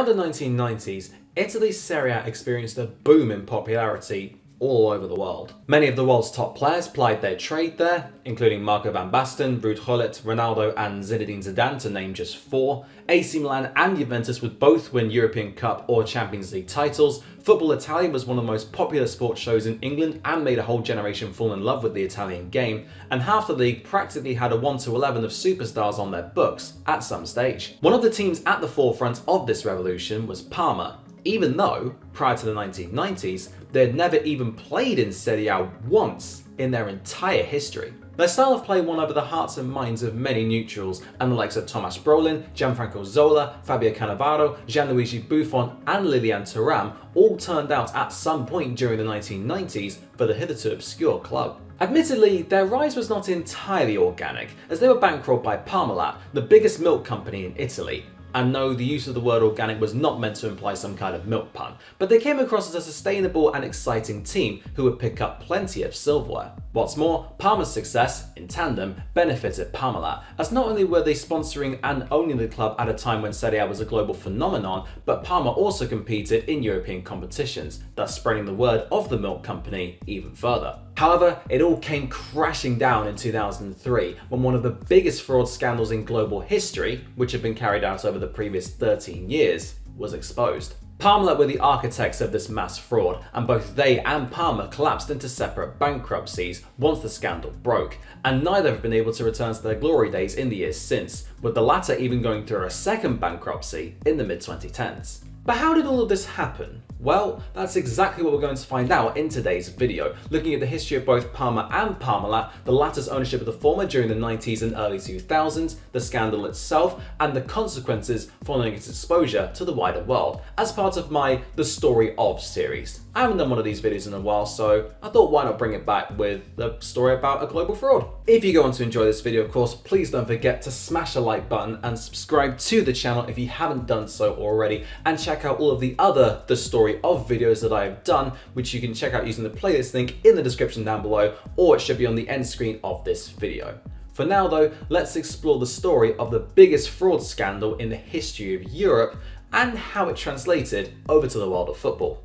Throughout the 1990s, Italy's Serie A experienced a boom in popularity all over the world. Many of the world's top players plied their trade there, including Marco van Basten, Ruud Gullit, Ronaldo and Zinedine Zidane to name just four. AC Milan and Juventus would both win European Cup or Champions League titles. Football Italia was one of the most popular sports shows in England and made a whole generation fall in love with the Italian game, and half the league practically had a 1-11 of superstars on their books at some stage. One of the teams at the forefront of this revolution was Parma, even though, prior to the 1990s, they had never even played in Serie A once in their entire history. Their style of play won over the hearts and minds of many neutrals, and the likes of Thomas Brolin, Gianfranco Zola, Fabio Cannavaro, Gianluigi Buffon and Lilian Thuram all turned out at some point during the 1990s for the hitherto obscure club. Admittedly, their rise was not entirely organic, as they were bankrolled by Parmalat, the biggest milk company in Italy. And no, the use of the word organic was not meant to imply some kind of milk pun, but they came across as a sustainable and exciting team who would pick up plenty of silverware. What's more, Parma's success, in tandem, benefited Parmalat, as not only were they sponsoring and owning the club at a time when Serie A was a global phenomenon, but Parma also competed in European competitions, thus spreading the word of the milk company even further. However, it all came crashing down in 2003 when one of the biggest fraud scandals in global history, which had been carried out over the previous 13 years, was exposed. Parmalat were the architects of this mass fraud, and both they and Parma collapsed into separate bankruptcies once the scandal broke, and neither have been able to return to their glory days in the years since, with the latter even going through a second bankruptcy in the mid-2010s. But how did all of this happen? Well, that's exactly what we're going to find out in today's video, looking at the history of both Parma and Parmalat, the latter's ownership of the former during the 90s and early 2000s, the scandal itself, and the consequences following its exposure to the wider world, as part of my The Story Of series. I haven't done one of these videos in a while, so I thought why not bring it back with the story about a global fraud. If you go on to enjoy this video, of course, please don't forget to smash the like button and subscribe to the channel if you haven't done so already, and check out all of the other The Story Of videos that I have done, which you can check out using the playlist link in the description down below, or it should be on the end screen of this video. For now though, let's explore the story of the biggest fraud scandal in the history of Europe and how it translated over to the world of football.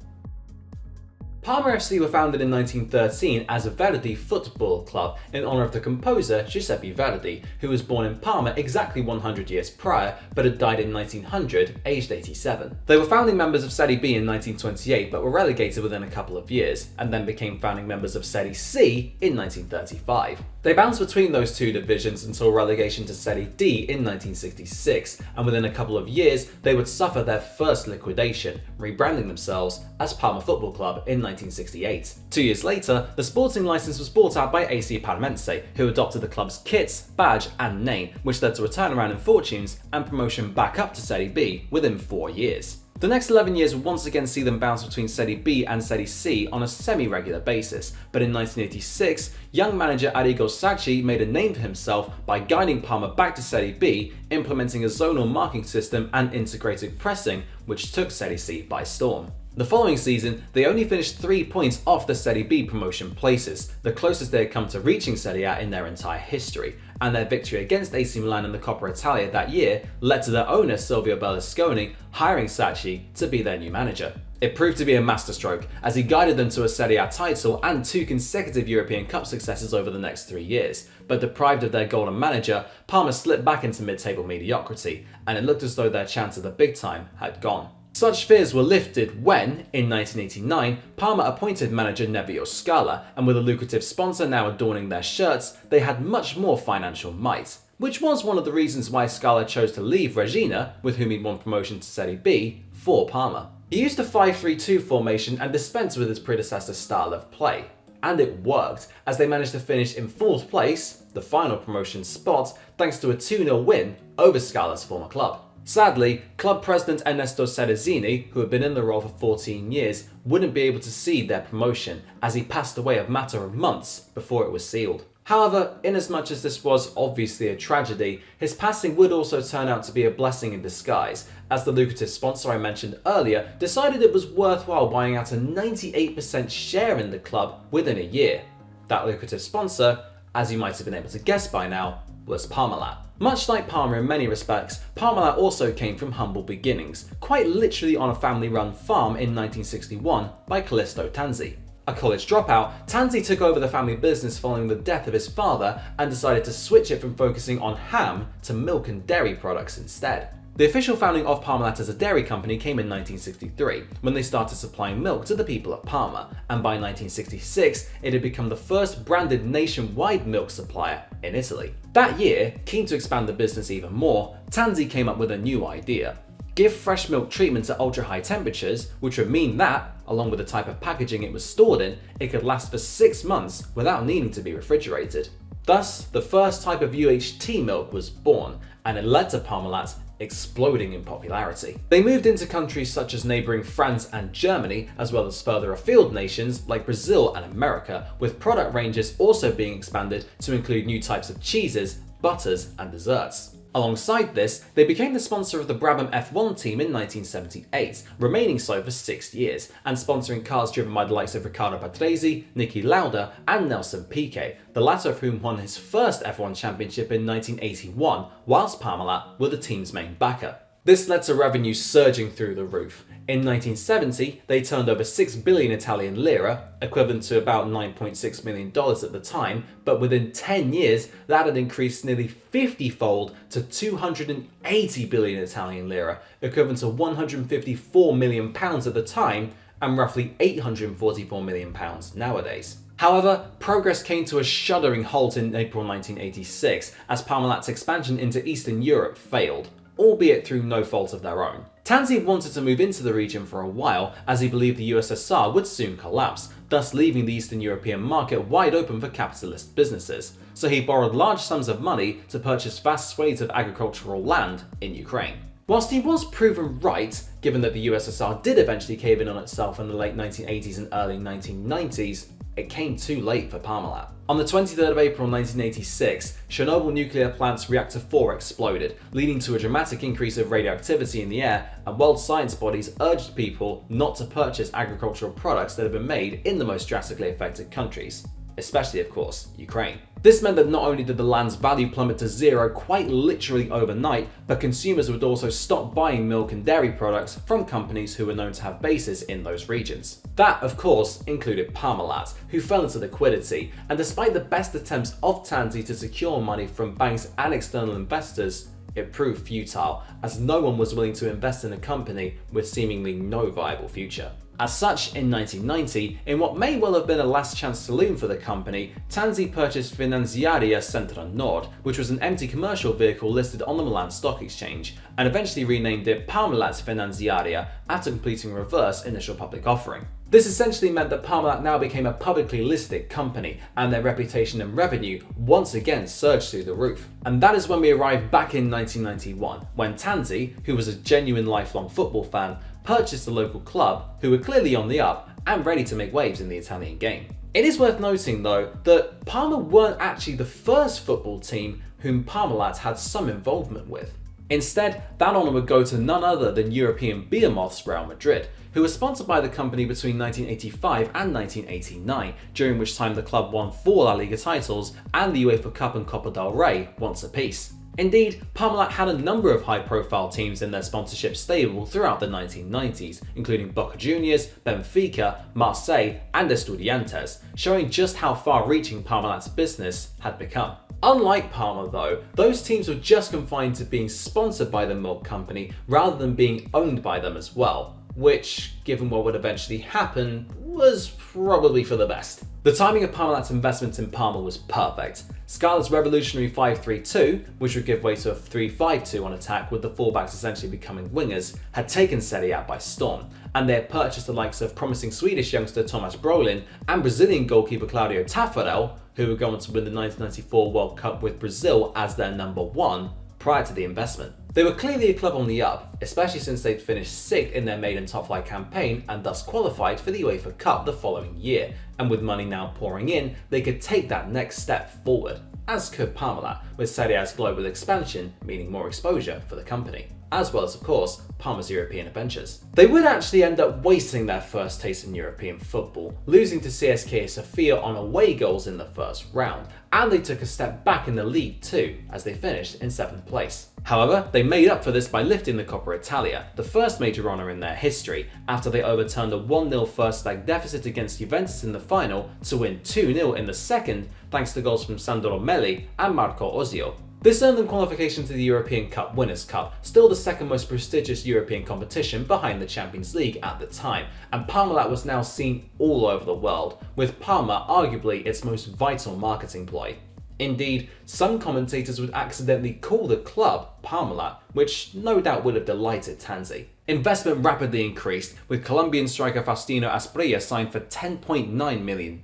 Parma FC were founded in 1913 as a Verdi football club in honour of the composer Giuseppe Verdi, who was born in Parma exactly 100 years prior, but had died in 1900, aged 87. They were founding members of Serie B in 1928, but were relegated within a couple of years, and then became founding members of Serie C in 1935. They bounced between those two divisions until relegation to Serie D in 1966, and within a couple of years they would suffer their first liquidation, rebranding themselves as Parma Football Club in 1968. 2 years later, the sporting licence was bought out by AC Parmense, who adopted the club's kits, badge and name, which led to a turnaround in fortunes and promotion back up to Serie B within 4 years. The next 11 years would once again see them bounce between Serie B and Serie C on a semi-regular basis, but in 1986, young manager Arrigo Sacchi made a name for himself by guiding Parma back to Serie B, implementing a zonal marking system and integrated pressing, which took Serie C by storm. The following season, they only finished 3 points off the Serie B promotion places, the closest they had come to reaching Serie A in their entire history, and their victory against AC Milan in the Coppa Italia that year led to their owner Silvio Berlusconi hiring Sacchi to be their new manager. It proved to be a masterstroke, as he guided them to a Serie A title and 2 consecutive European Cup successes over the next 3 years, but deprived of their golden manager, Parma slipped back into mid-table mediocrity, and it looked as though their chance at the big time had gone. Such fears were lifted when, in 1989, Parma appointed manager Nevio Scala, and with a lucrative sponsor now adorning their shirts, they had much more financial might, which was one of the reasons why Scala chose to leave Regina, with whom he'd won promotion to Serie B, for Parma. He used a 5-3-2 formation and dispensed with his predecessor's style of play. And it worked, as they managed to finish in 4th place, the final promotion spot, thanks to a 2-0 win over Scala's former club. Sadly, club president Ernesto Cerezzini, who had been in the role for 14 years, wouldn't be able to see their promotion, as he passed away a matter of months before it was sealed. However, inasmuch as this was obviously a tragedy, his passing would also turn out to be a blessing in disguise, as the lucrative sponsor I mentioned earlier decided it was worthwhile buying out a 98% share in the club within a year. That lucrative sponsor, as you might have been able to guess by now, was Parmalat. Much like Parma in many respects, Parmalat also came from humble beginnings, quite literally on a family-run farm in 1961 by Callisto Tanzi. A college dropout, Tanzi took over the family business following the death of his father and decided to switch it from focusing on ham to milk and dairy products instead. The official founding of Parmalat as a dairy company came in 1963, when they started supplying milk to the people of Parma, and by 1966 it had become the first branded nationwide milk supplier in Italy. That year, keen to expand the business even more, Tanzi came up with a new idea. Give fresh milk treatment to ultra-high temperatures, which would mean that, along with the type of packaging it was stored in, it could last for 6 months without needing to be refrigerated. Thus, the first type of UHT milk was born, and it led to Parmalat exploding in popularity. They moved into countries such as neighbouring France and Germany, as well as further afield nations like Brazil and America, with product ranges also being expanded to include new types of cheeses, butters, and desserts. Alongside this, they became the sponsor of the Brabham F1 team in 1978, remaining so for 6 years, and sponsoring cars driven by the likes of Riccardo Patrese, Niki Lauda, and Nelson Piquet, the latter of whom won his first F1 championship in 1981, whilst Parmalat were the team's main backer. This led to revenue surging through the roof. In 1970, they turned over 6 billion Italian lira, equivalent to about $9.6 million at the time, but within 10 years, that had increased nearly 50-fold to 280 billion Italian lira, equivalent to 154 million pounds at the time, and roughly 844 million pounds nowadays. However, progress came to a shuddering halt in April 1986, as Parmalat's expansion into Eastern Europe failed, albeit through no fault of their own. Tanzi wanted to move into the region for a while, as he believed the USSR would soon collapse, thus leaving the Eastern European market wide open for capitalist businesses. So he borrowed large sums of money to purchase vast swathes of agricultural land in Ukraine. Whilst he was proven right, given that the USSR did eventually cave in on itself in the late 1980s and early 1990s, it came too late for Parmalat. On the 23rd of April 1986, Chernobyl nuclear plant's reactor 4 exploded, leading to a dramatic increase of radioactivity in the air, and world science bodies urged people not to purchase agricultural products that had been made in the most drastically affected countries, especially, of course, Ukraine. This meant that not only did the land's value plummet to zero quite literally overnight, but consumers would also stop buying milk and dairy products from companies who were known to have bases in those regions. That, of course, included Parmalat, who fell into liquidity, and despite the best attempts of Tanzi to secure money from banks and external investors, it proved futile, as no one was willing to invest in a company with seemingly no viable future. As such, in 1990, in what may well have been a last chance saloon for the company, Tanzi purchased Finanziaria Centro Nord, which was an empty commercial vehicle listed on the Milan Stock Exchange, and eventually renamed it Parmalat Finanziaria after completing a reverse initial public offering. This essentially meant that Parmalat now became a publicly listed company, and their reputation and revenue once again surged through the roof. And that is when we arrived back in 1991, when Tanzi, who was a genuine lifelong football fan, purchased the local club, who were clearly on the up and ready to make waves in the Italian game. It is worth noting though that Parma weren't actually the first football team whom Parmalat had some involvement with. Instead, that honour would go to none other than European behemoths Real Madrid, who were sponsored by the company between 1985 and 1989, during which time the club won 4 La Liga titles and the UEFA Cup and Copa del Rey once apiece. Indeed, Parmalat had a number of high-profile teams in their sponsorship stable throughout the 1990s, including Boca Juniors, Benfica, Marseille, and Estudiantes, showing just how far-reaching Parmalat's business had become. Unlike Parma though, those teams were just confined to being sponsored by the milk company rather than being owned by them as well, which, given what would eventually happen, was probably for the best. The timing of Parmalat's investment in Parma was perfect. Scala's revolutionary 5-3-2, which would give way to a 3-5-2 on attack with the fullbacks essentially becoming wingers, had taken Serie A by storm, and they had purchased the likes of promising Swedish youngster Tomas Brolin and Brazilian goalkeeper Claudio Taffarel, who would go on to win the 1994 World Cup with Brazil as their number 1 prior to the investment. They were clearly a club on the up, especially since they'd finished 6th in their maiden top-flight campaign and thus qualified for the UEFA Cup the following year, and with money now pouring in, they could take that next step forward, as could Parmalat, with Serie A's global expansion meaning more exposure for the company. as well as, of course, Parma's European adventures. They would actually end up wasting their first taste in European football, losing to CSKA Sofia on away goals in the first round, and they took a step back in the league too, as they finished in 7th place. However, they made up for this by lifting the Coppa Italia, the first major honour in their history, after they overturned a 1-0 first leg deficit against Juventus in the final to win 2-0 in the second, thanks to goals from Sandro Melli and Marco Ozio. This earned them qualification to the European Cup Winners' Cup, still the second most prestigious European competition behind the Champions League at the time, and Parmalat was now seen all over the world, with Parma arguably its most vital marketing ploy. Indeed, some commentators would accidentally call the club Parmalat, which no doubt would have delighted Tanzi. Investment rapidly increased, with Colombian striker Faustino Asprilla signed for $10.9 million,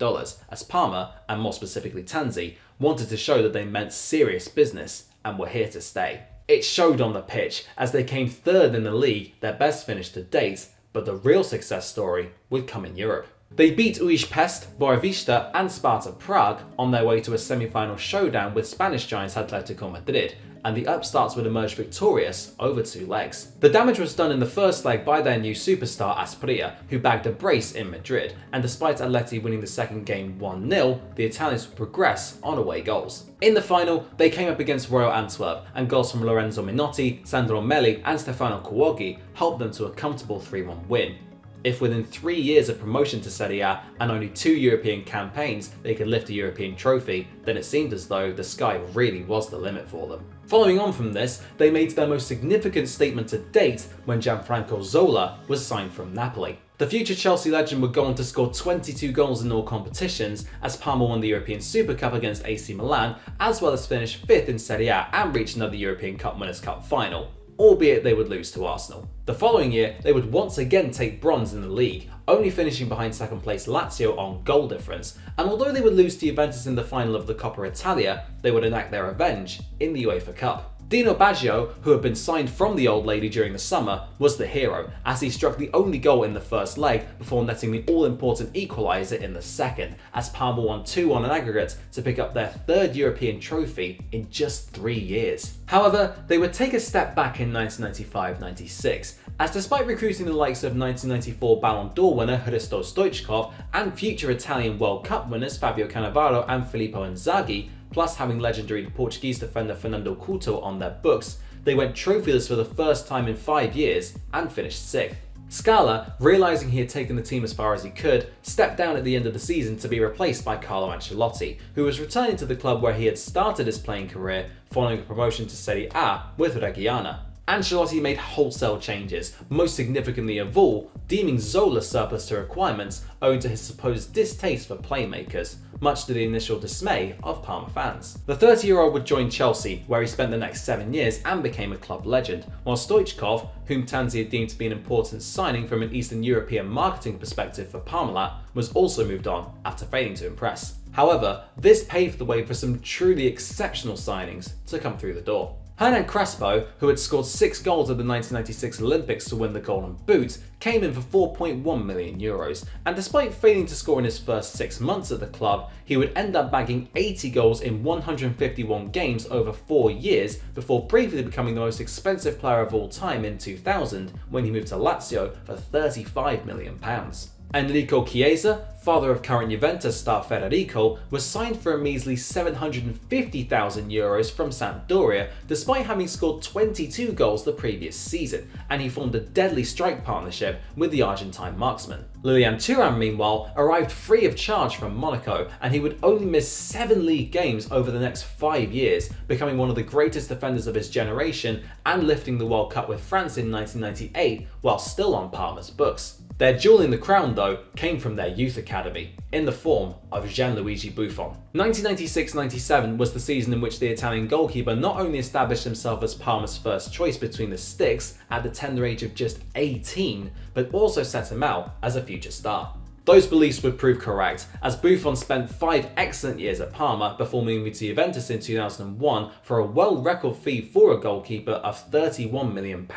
as Parma, and more specifically Tanzi, wanted to show that they meant serious business and were here to stay. It showed on the pitch, as they came third in the league, their best finish to date, but the real success story would come in Europe. They beat Pest, Boavista and Sparta Prague on their way to a semi-final showdown with Spanish giants Atletico Madrid, and the upstarts would emerge victorious over 2 legs. The damage was done in the first leg by their new superstar Asprilla, who bagged a brace in Madrid, and despite Atleti winning the second game 1-0, the Italians would progress on away goals. In the final, they came up against Royal Antwerp, and goals from Lorenzo Minotti, Sandro Melli and Stefano Cuoghi helped them to a comfortable 3-1 win. If within 3 years of promotion to Serie A and only 2 European campaigns they could lift a European trophy, then it seemed as though the sky really was the limit for them. Following on from this, they made their most significant statement to date when Gianfranco Zola was signed from Napoli. The future Chelsea legend would go on to score 22 goals in all competitions as Parma won the European Super Cup against AC Milan, as well as finish 5th in Serie A and reach another European Cup Winners' Cup final, albeit they would lose to Arsenal. The following year, they would once again take bronze in the league, only finishing behind second place Lazio on goal difference, and although they would lose to Juventus in the final of the Coppa Italia, they would enact their revenge in the UEFA Cup. Dino Baggio, who had been signed from the Old Lady during the summer, was the hero, as he struck the only goal in the first leg before netting the all-important equaliser in the second, as Parma won 2-1 in aggregate to pick up their 3rd European trophy in just 3 years. However, they would take a step back in 1995-96, as despite recruiting the likes of 1994 Ballon d'Or winner Hristo Stoichkov and future Italian World Cup winners Fabio Cannavaro and Filippo Inzaghi, plus having legendary Portuguese defender Fernando Couto on their books, they went trophyless for the first time in 5 years and finished 6th. Scala, realising he had taken the team as far as he could, stepped down at the end of the season to be replaced by Carlo Ancelotti, who was returning to the club where he had started his playing career following a promotion to Serie A with Reggiana. Ancelotti made wholesale changes, most significantly of all, deeming Zola surplus to requirements owing to his supposed distaste for playmakers, much to the initial dismay of Parma fans. The 30-year-old would join Chelsea, where he spent the next 7 years and became a club legend, while Stoichkov, whom Tanzi had deemed to be an important signing from an Eastern European marketing perspective for Parmalat, was also moved on after failing to impress. However, this paved the way for some truly exceptional signings to come through the door. Hernan Crespo, who had scored 6 goals at the 1996 Olympics to win the Golden Boot, came in for €4.1 million, and despite failing to score in his first 6 months at the club, he would end up bagging 80 goals in 151 games over 4 years before briefly becoming the most expensive player of all time in 2000 when he moved to Lazio for £35 million. Enrico Chiesa, father of current Juventus star Federico, was signed for a measly €750,000 from Sampdoria despite having scored 22 goals the previous season, and he formed a deadly strike partnership with the Argentine marksman. Lilian Thuram, meanwhile, arrived free of charge from Monaco, and he would only miss 7 league games over the next 5 years, becoming one of the greatest defenders of his generation and lifting the World Cup with France in 1998 while still on Parma's books. Their jewel in the crown, though, came from their youth academy, in the form of Gianluigi Buffon. 1996-97 was the season in which the Italian goalkeeper not only established himself as Parma's first choice between the sticks at the tender age of just 18, but also set him out as a future star. Those beliefs would prove correct, as Buffon spent 5 excellent years at Parma before moving to Juventus in 2001 for a world record fee for a goalkeeper of £31 million,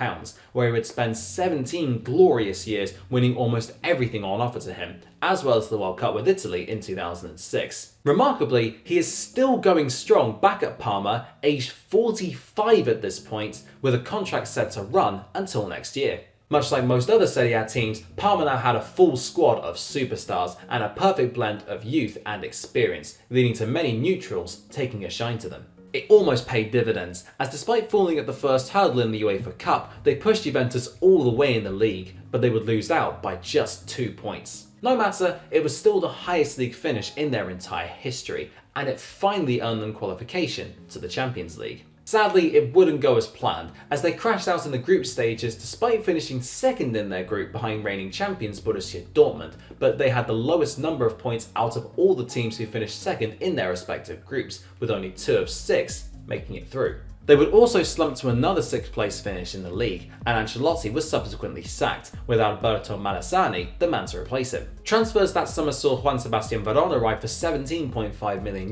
where he would spend 17 glorious years winning almost everything on offer to him, as well as the World Cup with Italy in 2006. Remarkably, he is still going strong back at Parma, aged 45 at this point, with a contract set to run until next year. Much like most other Serie A teams, Parma now had a full squad of superstars and a perfect blend of youth and experience, leading to many neutrals taking a shine to them. It almost paid dividends, as despite falling at the first hurdle in the UEFA Cup, they pushed Juventus all the way in the league, but they would lose out by just 2 points. No matter, it was still the highest league finish in their entire history, and it finally earned them qualification to the Champions League. Sadly, it wouldn't go as planned, as they crashed out in the group stages despite finishing second in their group behind reigning champions Borussia Dortmund, but they had the lowest number of points out of all the teams who finished second in their respective groups, with only 2 of 6 making it through. They would also slump to another 6th place finish in the league, and Ancelotti was subsequently sacked, with Alberto Malassani the man to replace him. Transfers that summer saw Juan Sebastian Veron arrive for €17.5 million,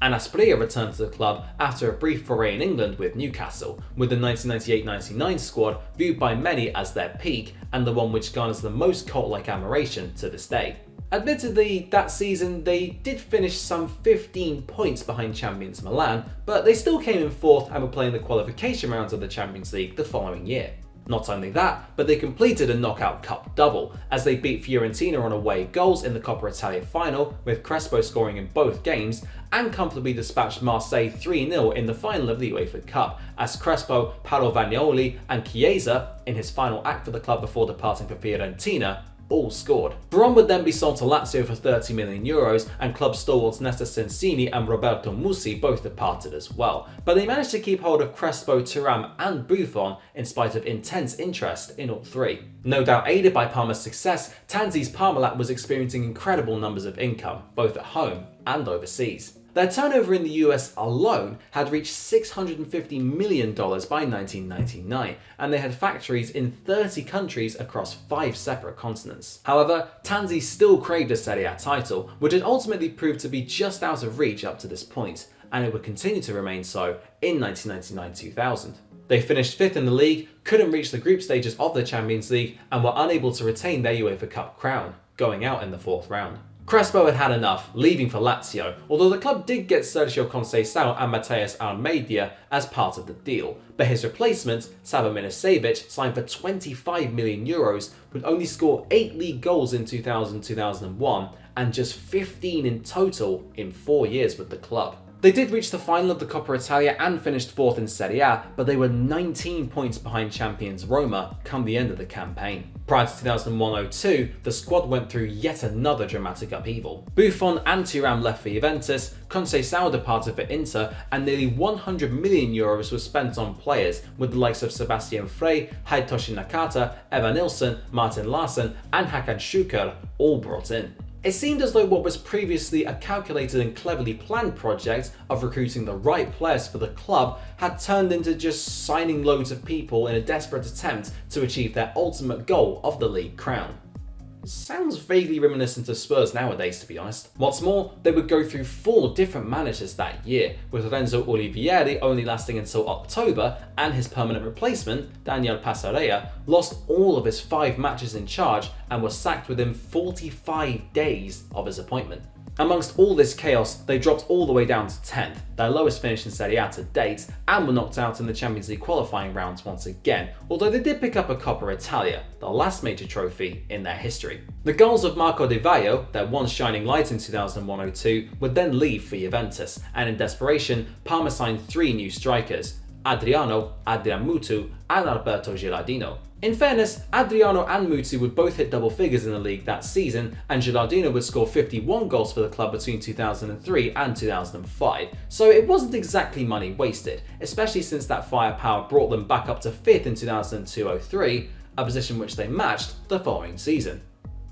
and Asprilla returned to the club after a brief foray in England with Newcastle, with the 1998-99 squad viewed by many as their peak, and the one which garners the most cult-like admiration to this day. Admittedly, that season they did finish some 15 points behind champions Milan, but they still came in 4th and were playing the qualification rounds of the Champions League the following year. Not only that, but they completed a knockout cup double, as they beat Fiorentina on away goals in the Coppa Italia final, with Crespo scoring in both games, and comfortably dispatched Marseille 3-0 in the final of the UEFA Cup, as Crespo, Paolo Vagnoli and Chiesa, in his final act for the club before departing for Fiorentina, all scored. Veron would then be sold to Lazio for €30 million, and club stalwarts Nesta Sensini and Roberto Musi both departed as well, but they managed to keep hold of Crespo, Thuram and Buffon in spite of intense interest in all three. No doubt aided by Parma's success, Tanzi's Parmalat was experiencing incredible numbers of income, both at home and overseas. Their turnover in the US alone had reached $650 million by 1999, and they had factories in 30 countries across 5 separate continents. However, Tanzi still craved a Serie A title, which had ultimately proved to be just out of reach up to this point, and it would continue to remain so in 1999-2000. They finished 5th in the league, couldn't reach the group stages of the Champions League, and were unable to retain their UEFA Cup crown, going out in the 4th round. Crespo had had enough, leaving for Lazio, although the club did get Sergio Conceição and Mateus Almeida as part of the deal, but his replacement, Savo Milicevic, signed for €25 million, would only score 8 league goals in 2000-2001 and just 15 in total in 4 years with the club. They did reach the final of the Coppa Italia and finished 4th in Serie A, but they were 19 points behind champions Roma come the end of the campaign. Prior to 2001-02, the squad went through yet another dramatic upheaval. Buffon and Thuram left for Juventus, Conceição departed for Inter, and nearly €100 million was spent on players, with the likes of Sebastian Frey, Hidetoshi Nakata, Evan Nilsson, Martin Larsson, and Hakan Şükür all brought in. It seemed as though what was previously a calculated and cleverly planned project of recruiting the right players for the club had turned into just signing loads of people in a desperate attempt to achieve their ultimate goal of the league crown. Sounds vaguely reminiscent of Spurs nowadays, to be honest. What's more, they would go through 4 different managers that year, with Renzo Olivieri only lasting until October, and his permanent replacement, Daniel Passarella, lost all of his 5 matches in charge and was sacked within 45 days of his appointment. Amongst all this chaos, they dropped all the way down to 10th, their lowest finish in Serie A to date, and were knocked out in the Champions League qualifying rounds once again, although they did pick up a Coppa Italia, the last major trophy in their history. The goals of Marco Di Vaio, their once shining light in 2001-02, would then leave for Juventus, and in desperation, Parma signed 3 new strikers, Adriano, Adrian Mutu, and Alberto Gilardino. In fairness, Adriano and Mutu would both hit double figures in the league that season, and Gilardino would score 51 goals for the club between 2003 and 2005, so it wasn't exactly money wasted, especially since that firepower brought them back up to 5th in 2002-03, a position which they matched the following season.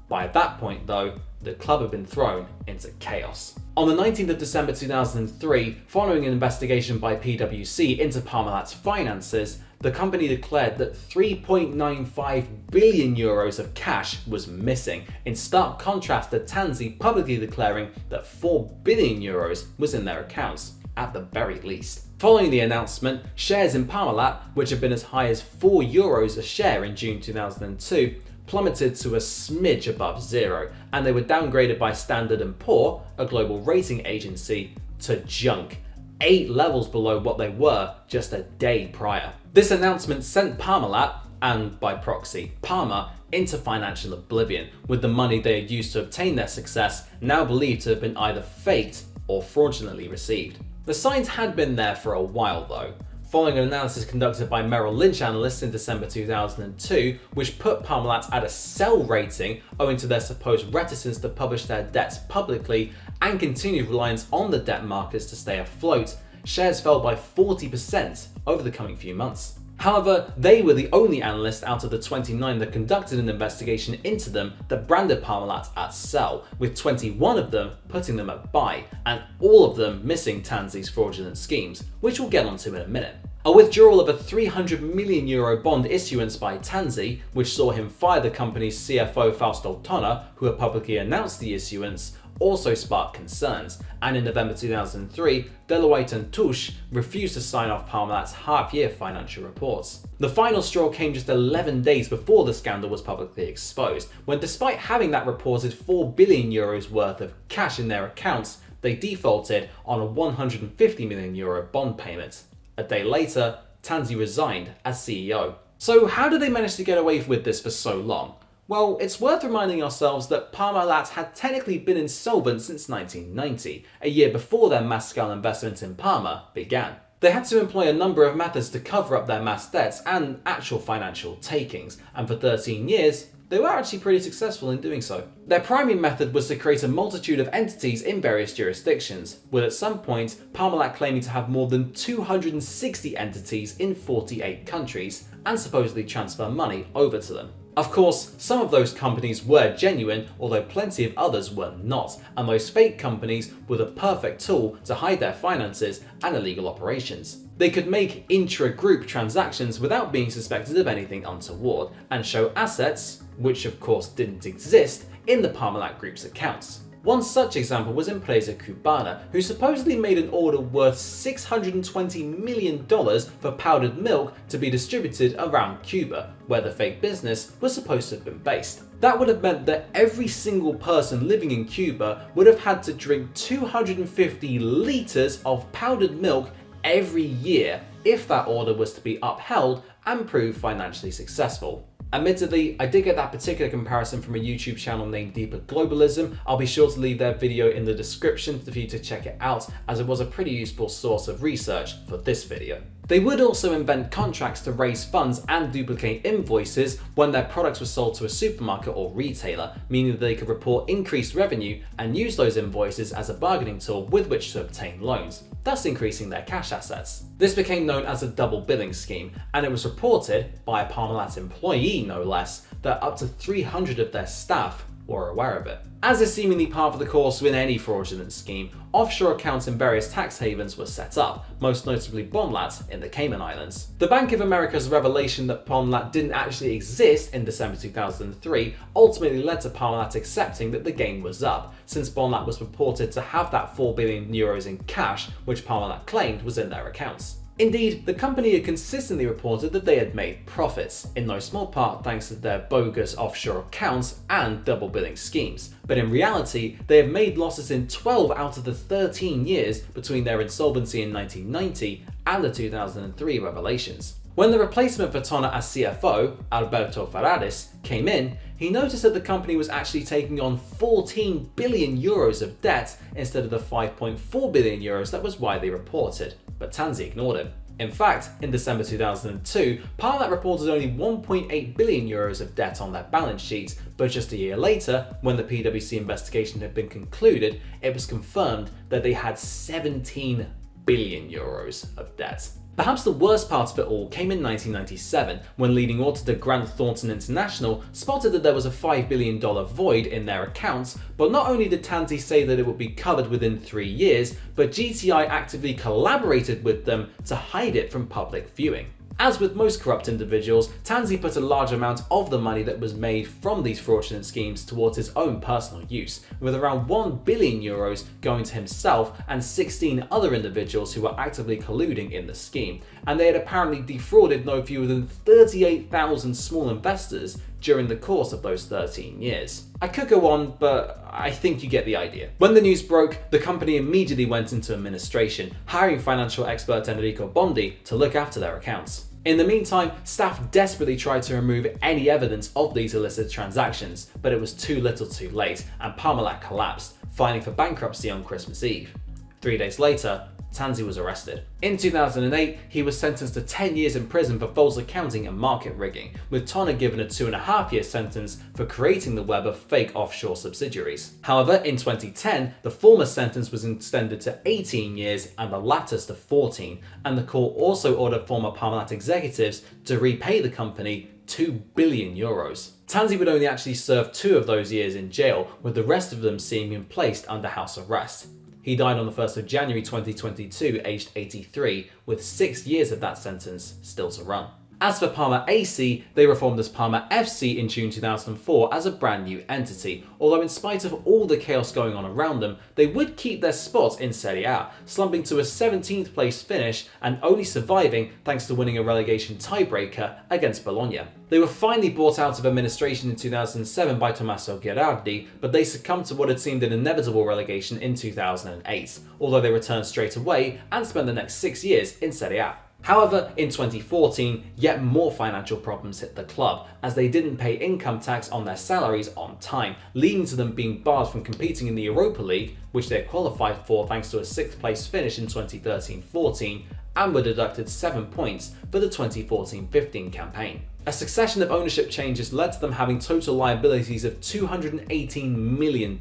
By that point though, the club had been thrown into chaos. On the 19th of December 2003, following an investigation by PwC into Parmalat's finances, the company declared that 3.95 billion euros of cash was missing, in stark contrast to Tanzi publicly declaring that 4 billion euros was in their accounts, at the very least. Following the announcement, shares in Parmalat, which had been as high as 4 euros a share in June 2002, plummeted to a smidge above zero, and they were downgraded by Standard & Poor, a global rating agency, to junk, 8 levels below what they were just a day prior. This announcement sent Parmalat, and by proxy Parma, into financial oblivion, with the money they had used to obtain their success now believed to have been either faked or fraudulently received. The signs had been there for a while though. Following an analysis conducted by Merrill Lynch analysts in December 2002, which put Parmalat at a sell rating owing to their supposed reticence to publish their debts publicly and continued reliance on the debt markets to stay afloat, shares fell by 40% over the coming few months. However, they were the only analysts out of the 29 that conducted an investigation into them that branded Parmalat at sell, with 21 of them putting them at buy, and all of them missing Tanzi's fraudulent schemes, which we'll get onto in a minute. A withdrawal of a €300 million bond issuance by Tanzi, which saw him fire the company's CFO Fausto Tonna, who had publicly announced the issuance, also sparked concerns, and in November 2003, Deloitte and Touche refused to sign off Parmalat's half-year financial reports. The final straw came just 11 days before the scandal was publicly exposed, when despite having that reported 4 billion euros worth of cash in their accounts, they defaulted on a 150 million euro bond payment. A day later, Tanzi resigned as CEO. So how did they manage to get away with this for so long? Well, it's worth reminding ourselves that Parmalat had technically been insolvent since 1990, a year before their mass-scale investment in Parma began. They had to employ a number of methods to cover up their mass debts and actual financial takings, and for 13 years, they were actually pretty successful in doing so. Their primary method was to create a multitude of entities in various jurisdictions, with at some point Parmalat claiming to have more than 260 entities in 48 countries, and supposedly transfer money over to them. Of course, some of those companies were genuine, although plenty of others were not, and those fake companies were the perfect tool to hide their finances and illegal operations. They could make intra-group transactions without being suspected of anything untoward, and show assets, which of course didn't exist, in the Parmalat Group's accounts. One such example was Empresa Cubana, who supposedly made an order worth $620 million for powdered milk to be distributed around Cuba, where the fake business was supposed to have been based. That would have meant that every single person living in Cuba would have had to drink 250 litres of powdered milk every year if that order was to be upheld and prove financially successful. Admittedly, I did get that particular comparison from a YouTube channel named Deeper Globalism. I'll be sure to leave their video in the description for you to check it out, as it was a pretty useful source of research for this video. They would also invent contracts to raise funds and duplicate invoices when their products were sold to a supermarket or retailer, meaning that they could report increased revenue and use those invoices as a bargaining tool with which to obtain loans, thus increasing their cash assets. This became known as a double billing scheme, and it was reported, by a Parmalat employee no less, that up to 300 of their staff were aware of it. As is seemingly par for the course with any fraudulent scheme, offshore accounts in various tax havens were set up, most notably Parmalat in the Cayman Islands. The Bank of America's revelation that Parmalat didn't actually exist in December 2003 ultimately led to Parmalat accepting that the game was up, since Parmalat was purported to have that 4 billion euros in cash, which Parmalat claimed was in their accounts. Indeed, the company had consistently reported that they had made profits, in no small part thanks to their bogus offshore accounts and double billing schemes. But in reality, they have made losses in 12 out of the 13 years between their insolvency in 1990 and the 2003 revelations. When the replacement for Tonna as CFO, Alberto Ferraris, came in, he noticed that the company was actually taking on 14 billion euros of debt instead of the 5.4 billion euros that was widely reported. But Tanzi ignored him. In fact, in December 2002, Parmalat reported only 1.8 billion euros of debt on their balance sheet, but just a year later, when the PwC investigation had been concluded, it was confirmed that they had 17 billion euros of debt. Perhaps the worst part of it all came in 1997, when leading auditor Grant Thornton International spotted that there was a $5 billion void in their accounts, but not only did Tanzi say that it would be covered within 3 years, but GTI actively collaborated with them to hide it from public viewing. As with most corrupt individuals, Tanzi put a large amount of the money that was made from these fraudulent schemes towards his own personal use, with around €1 billion going to himself and 16 other individuals who were actively colluding in the scheme, and they had apparently defrauded no fewer than 38,000 small investors during the course of those 13 years. I could go on, but I think you get the idea. When the news broke, the company immediately went into administration, hiring financial expert Enrico Bondi to look after their accounts. In the meantime, staff desperately tried to remove any evidence of these illicit transactions, but it was too little too late, and Parmalat collapsed, filing for bankruptcy on Christmas Eve. 3 days later, Tanzi was arrested. In 2008, he was sentenced to 10 years in prison for false accounting and market rigging, with Tonna given a 2.5-year sentence for creating the web of fake offshore subsidiaries. However, in 2010, the former sentence was extended to 18 years and the latter's to 14, and the court also ordered former Parmalat executives to repay the company €2 billion. Tanzi would only actually serve 2 of those years in jail, with the rest of them seeing him placed under house arrest. He died on the 1st of January 2022, aged 83, with 6 years of that sentence still to run. As for Parma AC, they reformed as Parma FC in June 2004 as a brand new entity, although in spite of all the chaos going on around them, they would keep their spot in Serie A, slumping to a 17th place finish and only surviving thanks to winning a relegation tiebreaker against Bologna. They were finally bought out of administration in 2007 by Tommaso Gherardi, but they succumbed to what had seemed an inevitable relegation in 2008, although they returned straight away and spent the next 6 years in Serie A. However, in 2014, yet more financial problems hit the club, as they didn't pay income tax on their salaries on time, leading to them being barred from competing in the Europa League, which they had qualified for thanks to a 6th place finish in 2013-14, and were deducted 7 points for the 2014-15 campaign. A succession of ownership changes led to them having total liabilities of $218 million,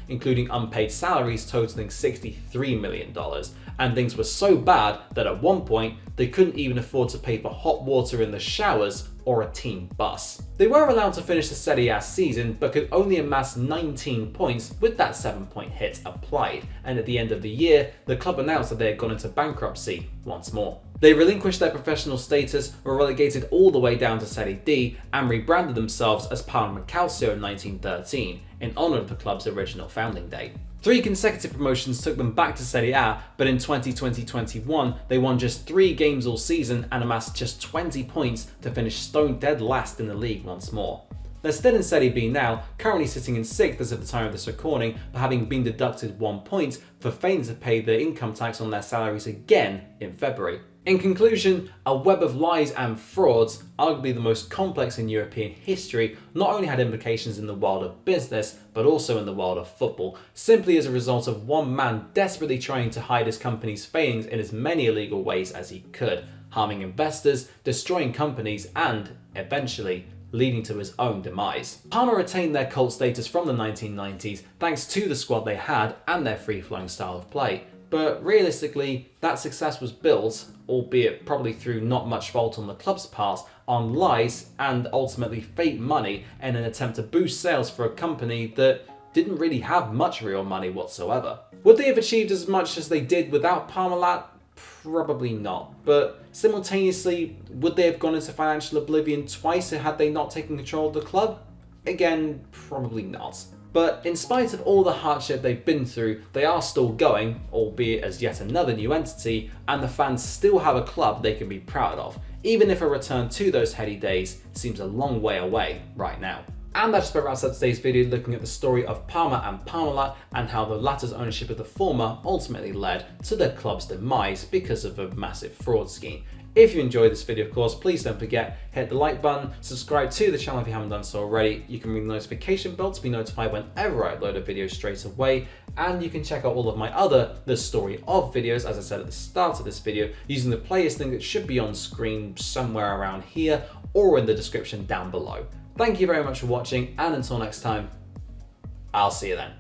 including unpaid salaries totaling $63 million, and things were so bad that at one point they couldn't even afford to pay for hot water in the showers or a team bus. They were allowed to finish the Serie A season, but could only amass 19 points with that 7-point hit applied, and at the end of the year, the club announced that they had gone into bankruptcy once more. They relinquished their professional status, were relegated all the way down to Serie D, and rebranded themselves as Parma Calcio in 1913, in honour of the club's original founding day. 3 consecutive promotions took them back to Serie A, but in 2020-21 they won just 3 games all season and amassed just 20 points to finish stone dead last in the league once more. They're still in Serie B now, currently sitting in 6th as of the time of this recording, but having been deducted 1 point for failing to pay their income tax on their salaries again in February. In conclusion, a web of lies and frauds, arguably the most complex in European history, not only had implications in the world of business, but also in the world of football, simply as a result of one man desperately trying to hide his company's failings in as many illegal ways as he could, harming investors, destroying companies, and, eventually, leading to his own demise. Parma retained their cult status from the 1990s thanks to the squad they had and their free-flowing style of play. But realistically, that success was built, albeit probably through not much fault on the club's part, on lies and ultimately fake money in an attempt to boost sales for a company that didn't really have much real money whatsoever. Would they have achieved as much as they did without Parmalat? Probably not. But simultaneously, would they have gone into financial oblivion twice had they not taken control of the club? Again, probably not. But in spite of all the hardship they've been through, they are still going, albeit as yet another new entity, and the fans still have a club they can be proud of, even if a return to those heady days seems a long way away right now. And that just about wraps up today's video, looking at the story of Parma and Parmalat and how the latter's ownership of the former ultimately led to their club's demise because of a massive fraud scheme. If you enjoyed this video, of course, please don't forget, hit the like button, subscribe to the channel if you haven't done so already. You can ring the notification bell to be notified whenever I upload a video straight away. And you can check out all of my other The Story of videos, as I said at the start of this video, using the playlist link that should be on screen somewhere around here or in the description down below. Thank you very much for watching, and until next time, I'll see you then.